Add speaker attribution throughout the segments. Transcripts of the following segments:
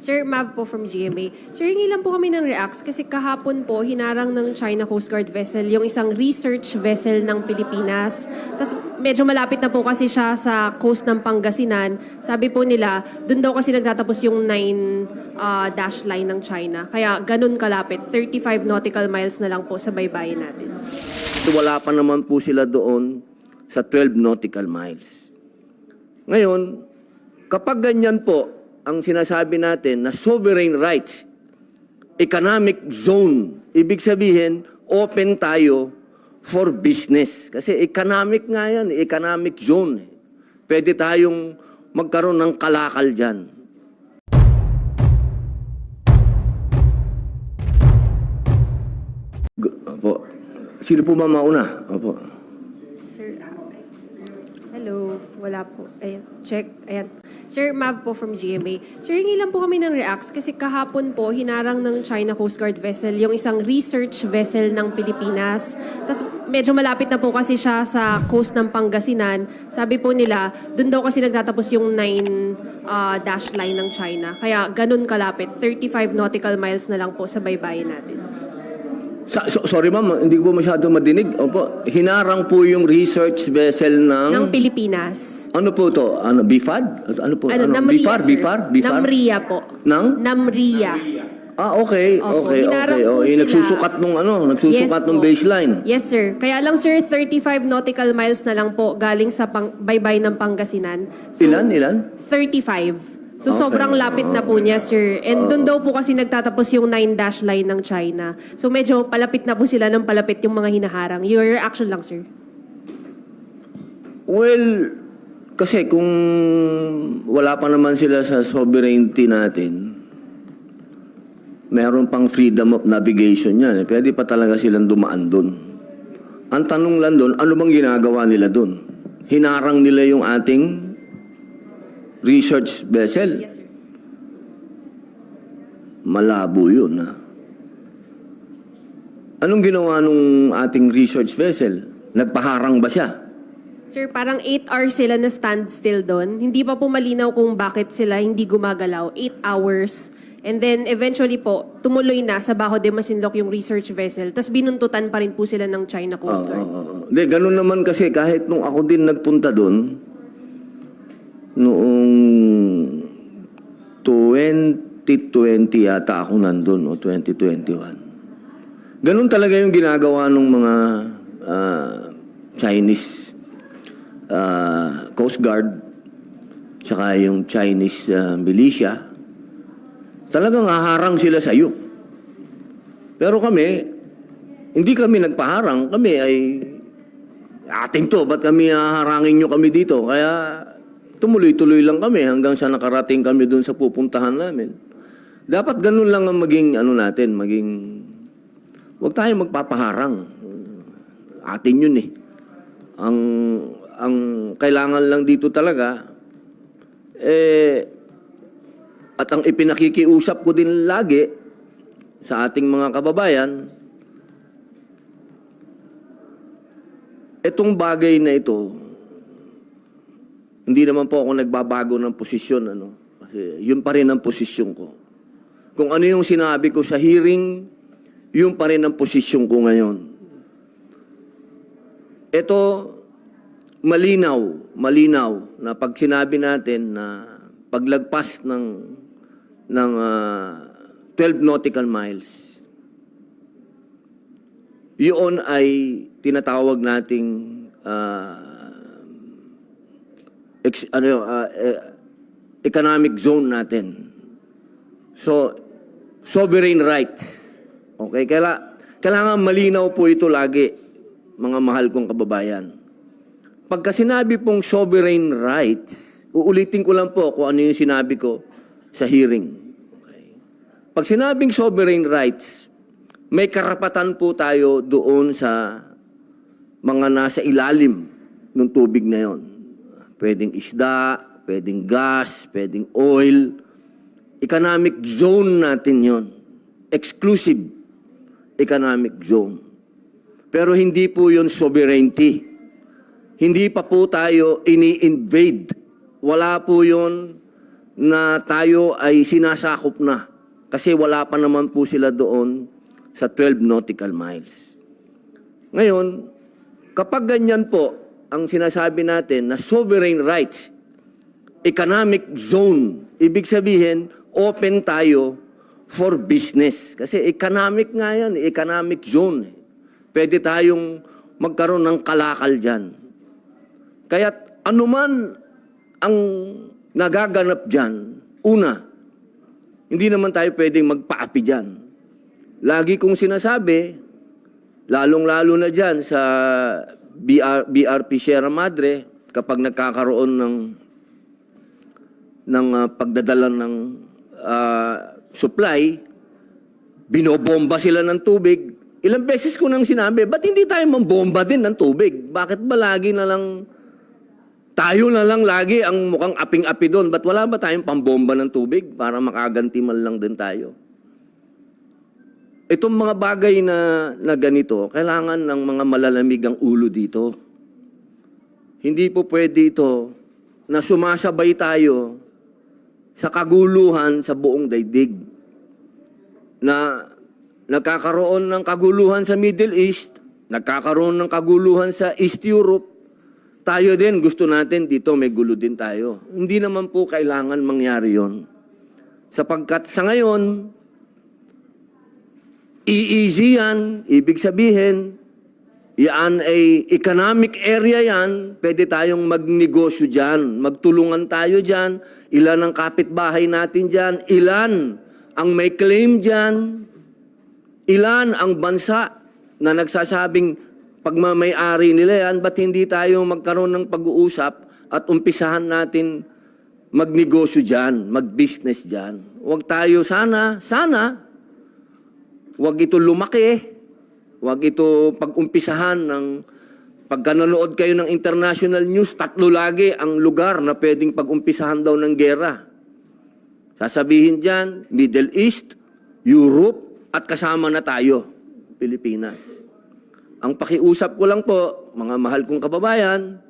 Speaker 1: Sir, Mav po from GMA. Sir, hingi lang po kami ng reacts kasi kahapon po hinarang ng China Coast Guard vessel yung isang research vessel ng Pilipinas. Tapos medyo malapit na po kasi siya sa coast ng Pangasinan. Sabi po nila, doon daw kasi nagtatapos yung 9 dash line ng China. Kaya ganun kalapit, 35 nautical miles na lang po sa baybayin natin.
Speaker 2: Wala pa naman po sila doon sa 12 nautical miles. Ngayon, kapag ganyan po, ang sinasabi natin na sovereign rights, economic zone, ibig sabihin, open tayo for business. Kasi economic nga yan, economic zone. Pwede tayong magkaroon ng kalakal dyan. Opo. Sino po mauna? Opo.
Speaker 1: Sir, hello. Wala po. Ayan, check. Ayan. Sir, Mav po from GMA. Sir, hingi lang po kami ng reacts kasi kahapon po hinarang ng China Coast Guard vessel yung isang research vessel ng Pilipinas. Tapos medyo malapit na po kasi siya sa coast ng Pangasinan. Sabi po nila, doon daw kasi nagtatapos yung 9 dash line ng China. Kaya ganun kalapit, 35 nautical miles na lang po sa baybayin natin.
Speaker 2: Sorry ma'am, hindi ko masyado madinig. Opo, hinarang po yung research vessel
Speaker 1: Ng Pilipinas.
Speaker 2: Ano po to? Ano, BIFAD? Ano po?
Speaker 1: Namria,
Speaker 2: BIFAR?
Speaker 1: sir.
Speaker 2: BIFAR?
Speaker 1: Namria po. Namria.
Speaker 2: Okay.
Speaker 1: Opo,
Speaker 2: Okay.
Speaker 1: hinarang po
Speaker 2: Yung
Speaker 1: sila.
Speaker 2: nagsusukat
Speaker 1: Yes
Speaker 2: ng
Speaker 1: po.
Speaker 2: baseline.
Speaker 1: Yes, sir. Kaya lang, sir, 35 nautical miles na lang po galing sa baybay ng Pangasinan. So,
Speaker 2: Ilan?
Speaker 1: 35. So,
Speaker 2: Okay.
Speaker 1: sobrang lapit na po niya, sir. And doon daw po kasi nagtatapos yung 9 dash line ng China. So, medyo palapit na po sila ng palapit yung mga hinaharang. Your reaction lang, sir.
Speaker 2: Well, kasi kung wala pa naman sila sa sovereignty natin, meron pang freedom of navigation yan. Pwede pa talaga silang dumaan doon. Ang tanong lang doon, ano bang ginagawa nila doon? Hinarang nila yung ating research vessel.
Speaker 1: Yes, sir.
Speaker 2: Malabo yun, ha? Anong ginawa nung ating research vessel? Nagpaharang ba siya?
Speaker 1: Sir, parang 8 hours sila na standstill doon. Hindi pa po malinaw kung bakit sila hindi gumagalaw. 8 hours. And then eventually po, tumuloy na sa Bajo de Masinloc yung research vessel. Tapos binuntutan pa rin po sila ng China Coast Guard.
Speaker 2: Hindi, ganun naman kasi kahit nung ako din nagpunta doon, noong 2020 yata ako nandun, o 2021. Ganun talaga yung ginagawa ng mga Chinese Coast Guard, tsaka yung Chinese militia. Talagang haharang sila sa iyo. Pero kami, hindi kami nagpaharang. Kami ay, ating to, ba't kami haharangin nyo kami dito? Kaya tumuloy-tuloy lang kami hanggang sa nakarating kami dun sa pupuntahan namin. Dapat ganun lang ang maging, huwag tayo magpapaharang. Atin yun eh. Ang kailangan lang dito talaga, at ang ipinakikiusap ko din lagi sa ating mga kababayan, itong bagay na ito, hindi naman po ako nagbabago ng posisyon, kasi yun pa rin ang posisyon ko. Kung ano yung sinabi ko sa hearing, yun pa rin ang posisyon ko ngayon. Ito, malinaw na pag sinabi natin na paglagpas ng 12 nautical miles, yun ay tinatawag nating economic zone natin. So, sovereign rights. Okay? Kailangan malinaw po ito lagi, mga mahal kong kababayan. Pagka sinabi pong sovereign rights, uulitin ko lang po kung ano yung sinabi ko sa hearing. Okay. Pag sinabing sovereign rights, may karapatan po tayo doon sa mga nasa ilalim ng tubig na yon. Pwedeng isda, pwedeng gas, pwedeng oil. Economic zone natin yon. Exclusive economic zone. Pero hindi po yon sovereignty. Hindi pa po tayo ini-invade. Wala po yon na tayo ay sinasakop na kasi wala pa naman po sila doon sa 12 nautical miles. Ngayon, kapag ganyan po ang sinasabi natin na sovereign rights, economic zone, ibig sabihin, open tayo for business. Kasi economic nga yan, economic zone. Pwede tayong magkaroon ng kalakal dyan. Kaya't anuman ang nagaganap dyan, una, hindi naman tayo pwedeng magpaapi dyan. Lagi kong sinasabi, lalong-lalo na dyan sa BRP Sierra Madre, kapag nagkakaroon ng pagdadala ng supply, binobomba sila ng tubig. Ilang beses ko nang sinabi, ba't hindi tayo mambomba din ng tubig? Bakit ba lagi na lang, tayo na lang lagi ang mukhang aping-api doon? Ba't wala ba tayong pambomba ng tubig para makaganti man lang din tayo? Itong mga bagay na ganito, kailangan ng mga malalamig ang ulo dito. Hindi po pwede ito na sumasabay tayo sa kaguluhan sa buong daigdig. Na nagkakaroon ng kaguluhan sa Middle East, nagkakaroon ng kaguluhan sa East Europe, tayo din, gusto natin dito may gulo din tayo. Hindi naman po kailangan mangyari yon. Sapagkat sa ngayon, easy yan, ibig sabihin, yan ay economic area yan, pwede tayong magnegosyo dyan, magtulungan tayo dyan, ilan ang kapitbahay natin dyan, ilan ang may claim dyan, ilan ang bansa na nagsasabing pagmamay-ari nila yan, ba't hindi tayo magkaroon ng pag-uusap at umpisahan natin magnegosyo dyan, mag-business dyan. Huwag tayo sana, huwag ito lumaki, huwag ito pag-umpisahan ng pagka nanood kayo ng international news, 3 lagi ang lugar na pwedeng pag-umpisahan daw ng gera. Sasabihin dyan, Middle East, Europe, at kasama na tayo, Pilipinas. Ang pakiusap ko lang po, mga mahal kong kababayan,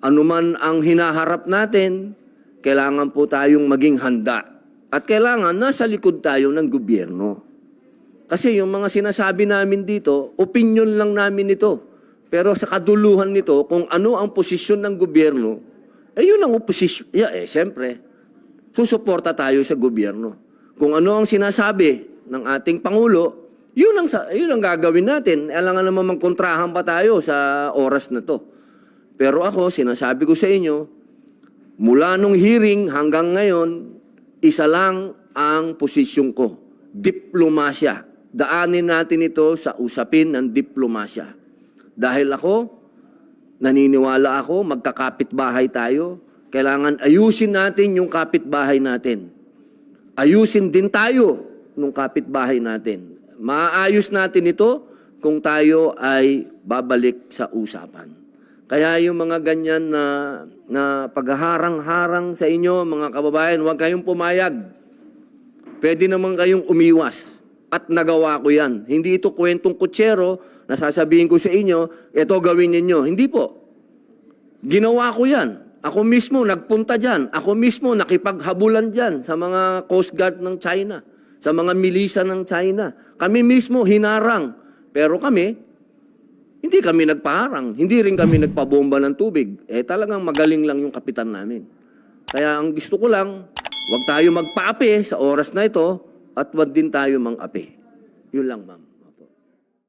Speaker 2: anuman ang hinaharap natin, kailangan po tayong maging handa. At kailangan nasa likod tayo ng gobyerno. Kasi yung mga sinasabi namin dito, opinion lang namin ito. Pero sa kaduluhan nito, kung ano ang posisyon ng gobyerno, yun ang posisyon. Siyempre, susuporta tayo sa gobyerno. Kung ano ang sinasabi ng ating Pangulo, yun ang gagawin natin. Alangan naman magkontrahan pa tayo sa oras na to. Pero ako, sinasabi ko sa inyo, mula nung hearing hanggang ngayon, isa lang ang posisyon ko. Diplomasya. Daanin natin ito sa usapin ng diplomasya. Dahil ako, naniniwala ako, magkakapitbahay tayo. Kailangan ayusin natin yung kapitbahay natin. Ayusin din tayo nung kapitbahay natin. Maayos natin ito kung tayo ay babalik sa usapan. Kaya yung mga ganyan na paghaharang-harang sa inyo, mga kababayan, huwag kayong pumayag. Pwede naman kayong umiwas. At nagawa ko yan. Hindi ito kwentong kutsero na sasabihin ko sa inyo, ito gawin ninyo. Hindi po. Ginawa ko yan. Ako mismo nagpunta dyan. Ako mismo nakipaghabulan dyan sa mga Coast Guard ng China, sa mga milisa ng China. Kami mismo hinarang. Pero kami, hindi kami nagpaharang. Hindi rin kami nagpabomba ng tubig. Talagang magaling lang yung kapitan namin. Kaya ang gusto ko lang, huwag tayo magpaapi sa oras na ito at huwag din tayo mang-api. Yun lang, ma'am.